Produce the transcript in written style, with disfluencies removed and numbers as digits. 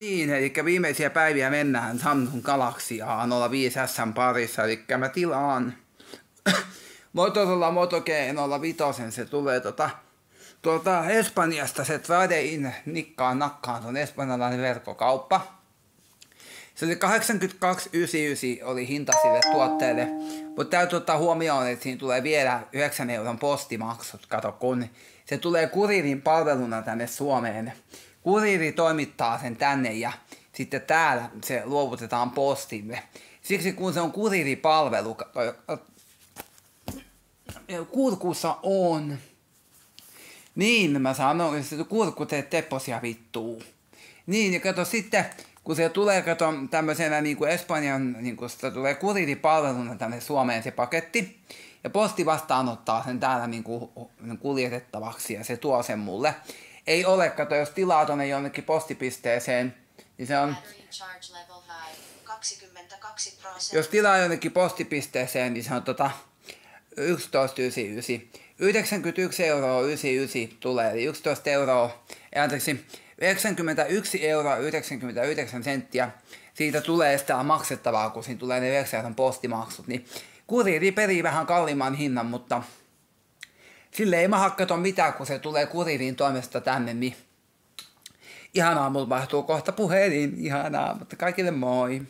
Niin, eli viimeisiä päiviä mennään Samsung Galaxy A05S parissa, eli mä tilaan Motorola Moto G05, se tulee Espanjasta, se Trade in nikkaan nakkaan, se on espanjalainen verkkokauppa. Se oli 82,99 oli hinta sille tuotteelle, mutta täytyy ottaa huomioon, että siinä tulee vielä 9 euron postimaksut, kato kun se tulee kuriirin palveluna tänne Suomeen. Kuriiri toimittaa sen tänne ja sitten täällä se luovutetaan postille. Siksi kun se on kuriiripalvelu, kurkussa on, niin mä sanon, että kurkku teet tepposia vittuu. Niin ja kato sitten, kun se tulee kato tämmöisenä niin kuin Espanjan, niin kuin sitä tulee kuriiripalveluna tänne Suomeen se paketti. Ja posti vastaanottaa sen täällä niin kuin kuljetettavaksi ja se tuo sen mulle. Ei ole, kato, jos tilaa tonne jonnekin postipisteeseen, niin se on... Jos tilaa jonnekin postipisteeseen, niin se on 11,99. 91,99 tulee, eli 11 euroa, anteeksi, 91,99 €. Siitä tulee sitä maksettavaa, kun siinä tulee ne 9 euron postimaksut, niin kuriiri perii vähän kalliimman hinnan, mutta sille ei maha kato mitään, kun se tulee kuriirin toimesta tänne, niin ihanaa, mulla vaihtuu kohta puhelin, ihanaa, mutta kaikille moi!